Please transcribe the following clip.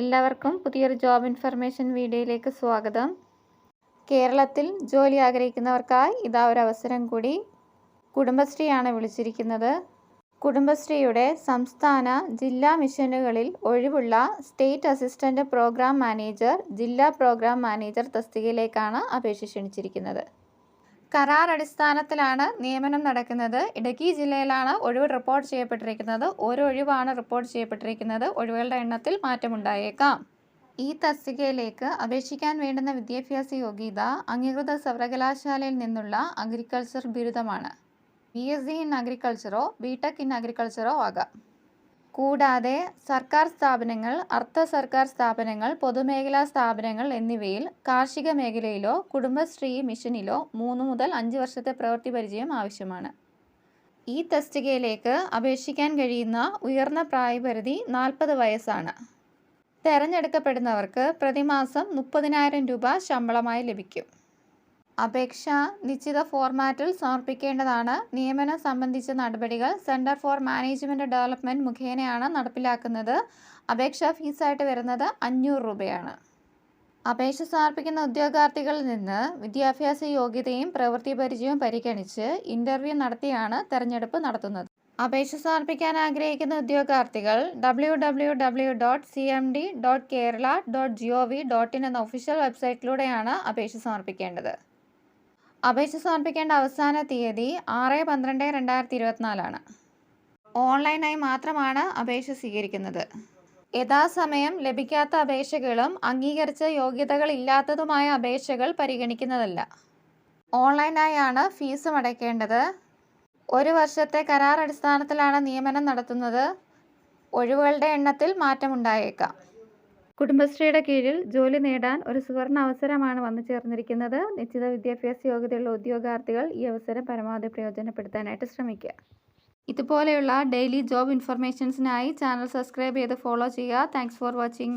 എല്ലാവർക്കും പുതിയൊരു job information വീഡിയോയിലേക്ക് സ്വാഗതം. കേരളത്തിൽ ജോലി ആഗ്രഹിക്കുന്നവർക്കായി ഇതാ ഒരു അവസരം കൂടി. കുടുംബശ്രീയാണ് വിളിച്ചിരിക്കുന്നത്. കുടുംബശ്രീയുടെ സംസ്ഥാന ജില്ലാ മിഷനുകളിൽ ഒഴിവുള്ള സ്റ്റേറ്റ് അസിസ്റ്റന്റ് പ്രോഗ്രാം മാനേജർ, ജില്ലാ പ്രോഗ്രാം മാനേജർ തസ്തികയിലേക്കാണ് അപേക്ഷ ക്ഷണിച്ചിരിക്കുന്നത്. കരാർ അടിസ്ഥാനത്തിലാണ് നിയമനം നടക്കുന്നത്. ഇടുക്കി ജില്ലയിലാണ് ഒഴിവ് റിപ്പോർട്ട് ചെയ്യപ്പെട്ടിരിക്കുന്നത്. ഒരു ഒഴിവാണ് റിപ്പോർട്ട് ചെയ്യപ്പെട്ടിരിക്കുന്നത്. ഒഴിവുകളുടെ എണ്ണത്തിൽ മാറ്റമുണ്ടായേക്കാം. ഈ തസ്തികയിലേക്ക് അപേക്ഷിക്കാൻ വേണ്ടുന്ന വിദ്യാഭ്യാസ യോഗ്യത അംഗീകൃത സർവകലാശാലയിൽ നിന്നുള്ള അഗ്രികൾച്ചർ ബിരുദമാണ്. BSc ഇൻ അഗ്രികൾച്ചറോ BTech ഇൻ അഗ്രികൾച്ചറോ ആകാം. കൂടാതെ സർക്കാർ സ്ഥാപനങ്ങൾ, അർദ്ധ സർക്കാർ സ്ഥാപനങ്ങൾ, പൊതുമേഖലാ സ്ഥാപനങ്ങൾ എന്നിവയിൽ കാർഷിക മേഖലയിലോ കുടുംബശ്രീ മിഷനിലോ 3 മുതൽ 5 വർഷത്തെ പ്രവൃത്തി പരിചയം ആവശ്യമാണ്. ഈ തസ്തികയിലേക്ക് അപേക്ഷിക്കാൻ കഴിയുന്ന ഉയർന്ന പ്രായപരിധി 40 വയസ്സാണ്. തെരഞ്ഞെടുക്കപ്പെടുന്നവർക്ക് പ്രതിമാസം 30,000 രൂപ ശമ്പളമായി ലഭിക്കും. അപേക്ഷ നിശ്ചിത ഫോർമാറ്റിൽ സമർപ്പിക്കേണ്ടതാണ്. നിയമനം സംബന്ധിച്ച നടപടികൾ സെന്റർ ഫോർ മാനേജ്മെന്റ് ഡെവലപ്മെന്റ് മുഖേനയാണ് നടപ്പിലാക്കുന്നത്. അപേക്ഷാ ഫീസായിട്ട് വരുന്നത് 500 രൂപയാണ്. അപേക്ഷ സമർപ്പിക്കുന്ന ഉദ്യോഗാർത്ഥികളിൽ നിന്ന് വിദ്യാഭ്യാസ യോഗ്യതയും പ്രവൃത്തി പരിചയവും പരിഗണിച്ച് ഇന്റർവ്യൂ നടത്തിയാണ് തെരഞ്ഞെടുപ്പ് നടത്തുന്നത്. അപേക്ഷ സമർപ്പിക്കാൻ ആഗ്രഹിക്കുന്ന ഉദ്യോഗാർത്ഥികൾ www.cmd.kerala.gov.in എന്ന ഒഫീഷ്യൽ വെബ്സൈറ്റിലൂടെയാണ് അപേക്ഷ സമർപ്പിക്കേണ്ടത്. അപേക്ഷ സമർപ്പിക്കേണ്ട അവസാന തീയതി 6/12/2024 ആണ്. ഓൺലൈനായി മാത്രമാണ് അപേക്ഷ സ്വീകരിക്കുന്നത്. യഥാസമയം ലഭിക്കാത്ത അപേക്ഷകളും അംഗീകരിച്ച യോഗ്യതകളില്ലാത്തതുമായ അപേക്ഷകൾ പരിഗണിക്കുന്നതല്ല. ഓൺലൈനായാണ് ഫീസും അടയ്ക്കേണ്ടത്. 1 വർഷത്തെ കരാർ അടിസ്ഥാനത്തിലാണ് നിയമനം നടത്തുന്നത്. ഒഴിവുകളുടെ എണ്ണത്തിൽ മാറ്റമുണ്ടായേക്കാം. കുടുംബശ്രീയുടെ കീഴിൽ ജോലി നേടാൻ ഒരു സുവർണ അവസരമാണ് വന്നു ചേർന്നിരിക്കുന്നത്. നിശ്ചിത വിദ്യാഭ്യാസ യോഗ്യതയുള്ള ഉദ്യോഗാർത്ഥികൾ ഈ അവസരം പരമാവധി പ്രയോജനപ്പെടുത്താനായിട്ട് ശ്രമിക്കുക. ഇതുപോലെയുള്ള ഡെയിലി ജോബ് ഇൻഫർമേഷൻസിനായി ചാനൽ സബ്സ്ക്രൈബ് ചെയ്ത് ഫോളോ ചെയ്യുക. Thanks for watching.